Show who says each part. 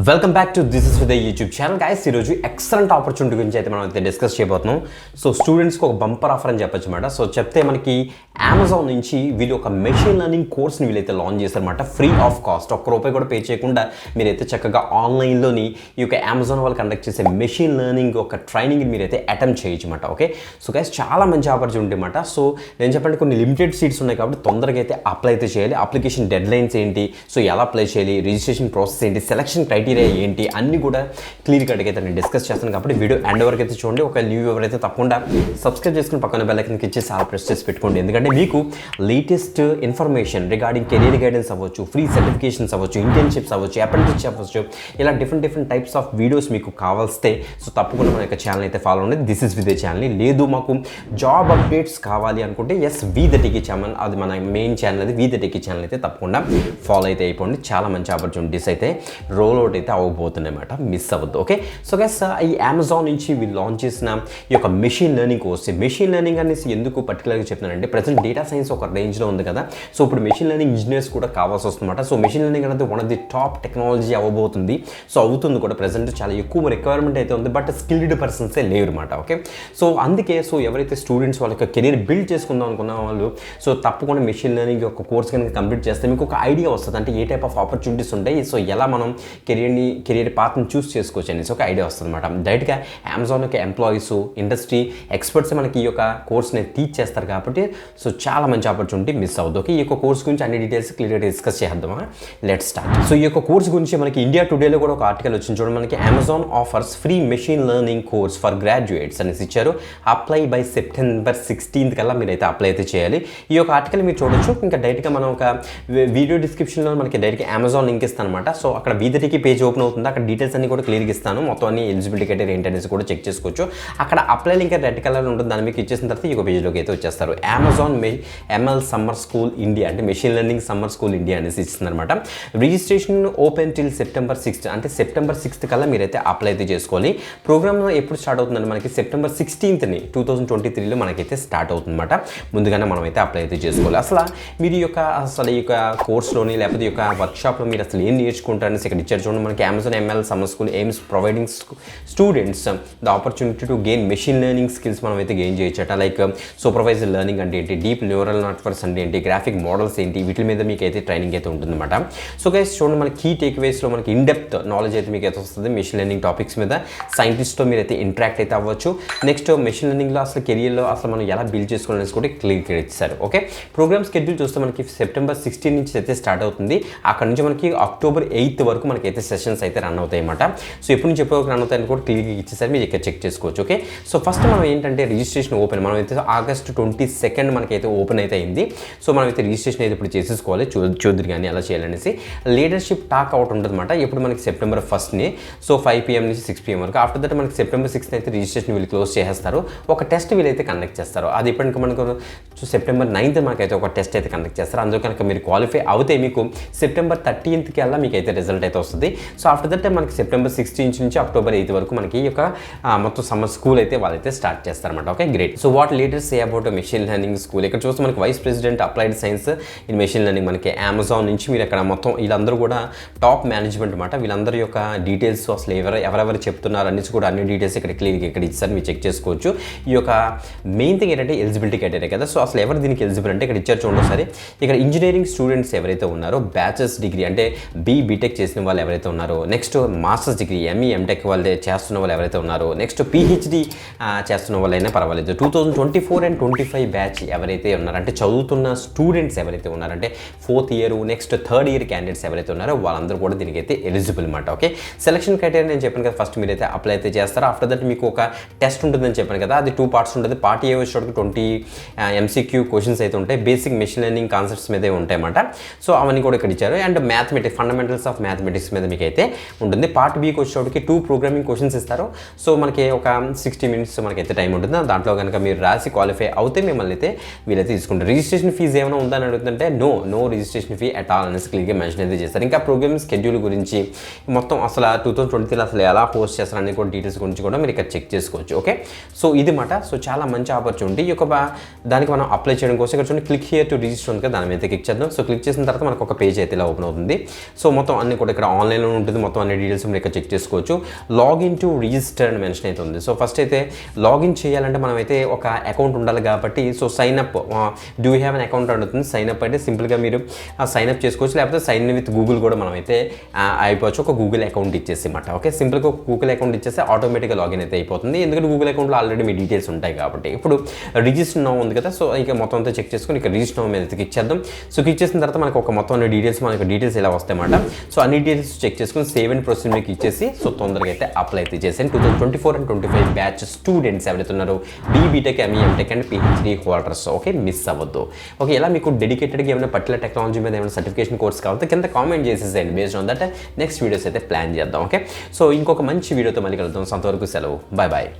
Speaker 1: Welcome back to this is విదయ్ YouTube channel guys. ఈరోజు excellent opportunity గురించి అయితే మనం అయితే డిస్కస్ చేయబోతున్నాం. సో స్టూడెంట్స్కి ఒక బంపర్ ఆఫర్ అని చెప్పొచ్చు అనమాట. సో చెప్తే మనకి అమెజాన్ నుంచి వీళ్ళు ఒక మెషిన్ లెర్నింగ్ కోర్స్ని వీళ్ళైతే లాంచ్ చేశారన్నమాట. ఫ్రీ ఆఫ్ కాస్ట్, ₹1 కూడా పే చేయకుండా మీరైతే చక్కగా ఆన్లైన్లోని ఈ యొక్క అమెజాన్ వాళ్ళు కండక్ట్ చేసే మెషిన్ లెర్నింగ్ ఒక ట్రైనింగ్ మీరైతే అటెంప్ట్ చేయొచ్చు అనమాట. ఓకే, సో గైస్ చాలా మంచి ఆపర్చునిటీ అనమాట. సో నేను చెప్పండి కొన్ని లిమిటెడ్ సీట్స్ ఉన్నాయి కాబట్టి తొందరగా అయితే అప్లై అయితే చేయాలి. అప్లికేషన్ డెడ్ లైన్స్ ఏంటి, సో ఎలా అప్లై చేయాలి, రిజిస్ట్రేషన్ ప్రాసెస్ ఏంటి, సెలక్షన్ క్రైటీరియా ఏంటి అన్నీ కూడా క్లియర్ కట్గా అయితే నేను డిస్కస్ చేస్తాను. కాబట్టి వీడియో ఎండ్ వరకు అయితే చూడండి. ఒక న్యూ ఎవరైతే తప్పకుండా సబ్స్క్రైబ్ చేసుకుని పక్కన బెల్ ఐకాన్ ఇచ్చేసి ఆల్ ప్రెస్ చేసి పెట్టుకోండి. ఎందుకంటే మీకు latest information regarding career guidance అవ్వచ్చు, ఫ్రీ సర్టిఫికేషన్స్ అవ్వచ్చు, ఇంటర్న్షిప్స్ అవ్వచ్చు, అప్రెంటిస్షిప్ అవ్వచ్చు, ఇలా డిఫరెంట్ టైప్స్ ఆఫ్ వీడియోస్ మీకు కావాల్స్తే సో తప్పకుండా మన యొక్క ఛానల్ అయితే ఫాలో అవ్వండి. దిస్ ఇస్ విదయ్ ఛానల్. లేదు మాకు జాబ్ అప్డేట్స్ కావాలి అనుకుంటే ఎస్ VIDHEY ఛానల్, అది మన మెయిన్ ఛానల్, అది VIDHEY ఛానల్ అయితే తప్పకుండా ఫాలో అయితే అయిపోండి. చాలా మంచి ఆపర్చునిటీస్ అయితే రోల్ అవుట్ అయితే అవ్వబోతున్నాయి అన్నమాట, మిస్ అవ్వద్దు. ఓకే, సో గైస్ ఈ అమెజాన్ నుంచి వీళ్ళు లాంచ్ చేసిన ఈ యొక్క machine learning course, machine learning అనేసి ఎందుకు పర్టికులర్గా చెప్తున్నానంటే ప్రజెంట్ డేటా సైన్స్ ఒక రేంజ్లో ఉంది కదా. సో ఇప్పుడు మెషిన్ లెర్నింగ్ ఇంజనీర్స్ కూడా కావాల్సి వస్తుందన్నమాట. సో మెషిన్ లెర్నింగ్ అనేది one of the top technology అవ్వబోతుంది. సో అవుతుంది కూడా, ప్రజెంట్ చాలా ఎక్కువ రిక్వైర్మెంట్ అయితే ఉంది, బట్ స్కిల్డ్ పర్సన్సే లేరు అనమాట. ఓకే, సో అందుకే సో ఎవరైతే స్టూడెంట్స్ వాళ్ళ యొక్క కెరీర్ బిల్డ్ చేసుకుందాం అనుకున్న వాళ్ళు సో తప్పకుండా మెషిన్ లెర్నింగ్ యొక్క కోర్స్ కనుక కంప్లీట్ చేస్తే మీకు ఒక ఐడియా వస్తుంది. అంటే ఏ టైప్ ఆఫ్ ఆపర్చునిటీస్ ఉంటాయి, సో ఎలా మనం కెరీర్ పాత్ని చూస్ చేసుకోవచ్చు అనేసి ఒక ఐడియా వస్తుంది అనమాట. డైరెక్ట్గా అమెజాన్ యొక్క ఎంప్లాయీస్, ఇండస్ట్రీ ఎక్స్పర్ట్స్ మనకి ఈ యొక్క కోర్స్ని టీచ్ చేస్తారు కాబట్టి సో చాలా మంచి ఆపర్చునిటీ మిస్ అవ్వదు. ఓకే, ఈ యొక్క కోర్స్ గురించి అన్ని డీటెయిల్స్ క్లియర్గా డిస్కస్ చేద్దామా. Let's start. సో ఈ యొక్క కోర్స్ గురించి మనకి ఇండియా టుడేలో కూడా ఒక ఆర్టికల్ వచ్చింది చూడండి. మనకి Amazon offers free machine learning course for graduates అనేసి ఇచ్చారు. అప్లై బై September 16th కల్లా మీరైతే అప్లై అయితే చేయాలి. ఈ యొక్క ఆర్టికల్ మీరు చూడొచ్చు. ఇంకా డైరెక్ట్గా మనం ఒక వీడియో డిస్క్రిప్షన్లో మనకి డైరెక్ట్గా అమెజాన్ లింక్ ఇస్తాను అనమాట. సో అక్కడ VIDHEY పేజ్ ఓపెన్ అవుతుంది. అక్కడ డీటెయిల్స్ అన్ని కూడా క్లియర్గా ఇస్తాను. మొత్తం అన్ని ఎలిజిబిలిటీ క్రైటీరియా ఏంటనేసి కూడా చెక్ చేసుకోవచ్చు. అక్కడ అప్లై లింక్ రెడ్ కలర్ ఉంటుంది, దాన్ని మీకు ఇచ్చేసిన తర్వాత ఈ పేజ్లోకి అయితే వచ్చేస్తారు. Amazon ML summer school India అంటే machine learning summer school India అనేసి ఇస్తుంది అనమాట. Registration open till September 6th, అంటే September 6th కల్లా మీరైతే అప్లై అయితే చేసుకోవాలి. ప్రోగ్రామ్ ఎప్పుడు స్టార్ట్ అవుతుందంటే మనకి September 16th 2023లో మనకైతే స్టార్ట్ అవుతుందన్నమాట. ముందుగానే మనం అయితే అప్లై అయితే చేసుకోవాలి. మీరు ఈ యొక్క కోర్స్లోని లేకపోతే ఈ యొక్క వర్క్షాప్లో మీరు అసలు ఏం నేర్చుకుంటారనేసి ఇక్కడ ఇచ్చారు చూడండి. మనకి Amazon ML summer school AIIMS providing students the opportunity to gain machine learning skills మనం అయితే గెయిన్ చేయొచ్చట. లైక్ సూపర్వైజర్ లెర్నింగ్ అంటే ఏంటి, డీప్ న్యూరల్ నెట్వర్క్స్ అంటే ఏంటి, గ్రాఫిక్ మోడల్స్ ఏంటి, వీటి మీద మీకు అయితే ట్రైనింగ్ అయితే ఉంటుందన్నమాట. సో గైస్ చూడండి, మనకి కీ టేక్అవేస్లో మనకి ఇన్ డెప్త్ నాలెడ్జ్ అయితే మీకు అయితే వస్తుంది మెషిన్ లెర్నింగ్ టాపిక్స్ మీద. సైంటిస్ట్తో మీరు అయితే ఇంటరాక్ట్ అయితే అవ్వచ్చు. నెక్స్ట్ మెషిన్ లెర్నింగ్లో అసలు కెరియర్లో అసలు మనం ఎలా బిల్డ్ చేసుకోవాలనేసి కూడా క్లియర్ ఇచ్చారు. ఓకే, ప్రోగ్రామ్ షెడ్యూల్ చూస్తే మనకి September 16 నుంచి అయితే స్టార్ట్ అవుతుంది. అక్కడ నుంచి మనకి October 8th వరకు మనకైతే సెషన్స్ అయితే రన్ అవుతాయి అన్నమాట. సో ఎప్పటి నుంచి ఎప్పటి వరకు రన్ అవుతాయని కూడా క్లియర్గా ఇచ్చేసారి, మీరు ఇక్కడ చెక్ చేసుకోవచ్చు. ఓకే, సో ఫస్ట్ మనం ఏంటంటే రిజిస్ట్రేషన్ ఓపెన్, మనం అయితే August 22nd మనకైతే ఓపెన్ అయితే అయింది. సో మనం అయితే రిజిస్ట్రేషన్ అయితే ఇప్పుడు చేసేసుకోవాలి. చూద్దరు కానీ ఎలా చేయాలనేసి. లీడర్షిప్ టాక్ అవుట్ ఉంటుంది అనమాట. ఇప్పుడు మనకి September 1st సో 5 PM నుంచి 6 PM వరకు. ఆఫ్టర్ దట్ మనకి September 6th అయితే రిజిస్ట్రేషన్ వీళ్ళు క్లోజ్ చేసేస్తారు. ఒక టెస్ట్ వీళ్ళైతే కండక్ట్ చేస్తారు. అది ఇప్పటికి మనకు September 9th మనకైతే ఒక టెస్ట్ అయితే కండక్ట్ చేస్తారు. అందులో కనుక మీరు క్వాలిఫై అవుతే మీకు September 13th కల్లా మీకు అయితే రిజల్ట్ అయితే వస్తుంది. సో ఆఫ్టర్ దట్ మనకి September 16th నుంచి October 8th వరకు మనకి ఈ యొక్క మొత్తం సమ్మర్ స్కూల్ అయితే వాళ్ళైతే స్టార్ట్ చేస్తారన్నమాట. Okay, great. So what leaders say about machine learning school. ఇక్కడ చూస్తే మనకి vice president applied science in machine learning మనకి అమెజాన్ నుంచి మీరు అక్కడ మొత్తం వీళ్ళందరూ కూడా టాప్ మేనేజ్మెంట్ అనమాట. వీళ్ళందరి యొక్క డీటెయిల్స్ అసలు ఎవరెవరు చెప్తున్నారు అనేసి కూడా అన్ని డీటెయిల్స్ ఇక్కడ క్లియర్గా ఇక్కడ ఇచ్చారు, మీరు చెక్ చేసుకోవచ్చు. ఈ యొక్క మెయిన్ థింగ్ ఏంటంటే ఎలిజిబిలిటీ క్రైటీరియా కదా. సో అసలు ఎవరు దీనికి ఎలిజిబుల్ అంటే ఇక్కడ ఇచ్చారు చూడండి ఒకసారి. ఇక్కడ ఇంజనీరింగ్ స్టూడెంట్స్ ఎవరైతే ఉన్నారో, బ్యాచిలర్స్ డిగ్రీ అంటే బీటెక్ చేసిన వాళ్ళు ఎవరైతే ఉన్నారో, next masters degree ME MTech వాళ్ళు చేస్తున్న వాళ్ళు ఎవరైతే ఉన్నారో, నెక్స్ట్ PhD చేస్తున్న వాళ్ళైనా పర్వాలేదు. 2024 and 25 బ్యాచ్ ఎవరైతే ఉన్నారో అంటే చదువుతున్న స్టూడెంట్స్ ఎవరైతే ఉన్నారంటే 4th year next 3rd year candidates ఎవరైతే ఉన్నారో వాళ్ళందరూ కూడా దీనికైతే ఎలిజిబుల్ అనమాట. ఓకే, సెలక్షన్ క్రైటీరియా నేను చెప్పాను కదా, ఫస్ట్ మీరైతే అప్లై అయితే చేస్తారు. ఆఫ్టర్ దట్ మీకు ఒక టెస్ట్ ఉంటుందని చెప్పాను కదా, అది 2 parts ఉంటుంది. పార్ట్ ఏ వచ్చేటప్పుడు 20 MCQ క్వశ్చన్స్ అయితే ఉంటాయి, బేసిక్ మెషిన్ లెర్నింగ్ కాన్సెప్ట్స్ మీదే ఉంటాయి అన్నమాట. సో అవన్నీ కూడా ఇక్కడ ఇచ్చారు. And mathematics, fundamentals of mathematics మీద మీకు అయితే ఉంటుంది. పార్ట్ బికి వచ్చేటప్పటికి 2 ప్రోగ్రామింగ్ క్వశ్చన్స్ ఇస్తారు. సో మనకి ఒక 60 minutes మనకైతే టైం ఉంటుంది. దాంట్లో కనుక మీరు రాసి క్వాలిఫై అవుతే మిమ్మల్ని అయితే వీళ్ళైతే తీసుకుంటారు. రిజిస్ట్రేషన్ ఫీజు ఏమైనా ఉందని అడుగుతుంటే no registration fee at all అనేసి క్లియర్గా మెన్షన్ అయితే చేస్తారు. ఇంకా ప్రోగ్రామింగ్ షెడ్యూల్ గురించి మొత్తం అసలు 2023 అసలు ఎలా పోస్ట్ చేస్తారని కూడా డీటెయిల్స్ గురించి కూడా మీరు ఇక్కడ చెక్ చేసుకోవచ్చు. ఓకే, సో ఇది మాట. సో చాలా మంచి ఆపర్చునిటీ. ఈ యొక్క దానికి మనం అప్లై చేయడం కోసం ఇక్కడ చూడండి క్లిక్ హియర్ టు రిజిస్టర్ ఉంది కదా, దాని మీద క్లిక్ చేద్దాం. సో క్లిక్ చేసిన తర్వాత మనకు ఒక పేజ్ అయితే ఇలా ఓపెన్ అవుతుంది. సో మొత్తం అన్ని కూడా ఇక్కడ ఆన్లైన్లో అని ఉంటుంది, మొత్తం అన్ని డీటెయిల్స్ మీరు ఇక్కడ చెక్ చేసుకోవచ్చు. లాగిన్ టు రిజిస్టర్ అని మెన్షన్ అయితే ఉంది. సో ఫస్ట్ అయితే లాగిన్ చేయాలంటే మనమైతే ఒక అకౌంట్ ఉండాలి కాబట్టి so sign up do you have an account అడుగుతుంది. సైన్ అప్ అంటే సింపుల్గా మీరు సైన్ అప్ చేసుకోవచ్చు, లేకపోతే సైన్ విత్ గూగుల్ కూడా మనమైతే అయిపోవచ్చు. ఒక గూగుల్ అకౌంట్ ఇచ్చేసి అన్నమాట. ఓకే, సింపుల్గా ఒక గూగుల్ అకౌంట్ ఇచ్చేస్తే ఆటోమేటిక్గా లాగిన్ అయితే అయిపోతుంది, ఎందుకంటే గూగుల్ అకౌంట్లో ఆల్రెడీ మీ డీటెయిల్స్ ఉంటాయి కాబట్టి. ఇప్పుడు రిజిస్టర్ నౌ ఉంది కదా, సో ఇక మొత్తం అంతా చెక్ చేసుకుని ఇక రిజిస్టర్ నౌ మీద క్లిక్ చేద్దాం. సో క్లిక్ చేసిన తర్వాత మనకు ఒక మొత్తం అన్ని డీటెయిల్స్ మనకు డీటెయిల్స్ ఇలా వస్తాయన్నమాట. సో అన్ని డీటెయిల్స్ చెక్ చేసుకుని సేవ్ అండ్ ప్రొసీడ్ మీకు ఇచ్చేసి సో తొందరగా అయితే అప్లై అయితే చేసాను. 2024 and 25 బ్యాచ్ స్టూడెంట్స్ ఎవరైతే ఉన్నారో BTech, ME, MTech and PhD holders. Okay, miss అవ్వద్దు. ఓకే, ఇలా మీకు డెడికేటెడ్గా ఏమైనా పర్టికులర్ టెక్నాలజీ మీద ఏమైనా సర్టిఫికేషన్ కోర్స్ కావాలి కింద కామెంట్ చేసేసేయండి. Based on that next videos అయితే ప్లాన్ చేద్దాం. ఓకే, సో ఇంకొక మంచి వీడియోతో మళ్ళీ కలుద్దాం. అంతవరకు సెలవు, బాయ్ బాయ్.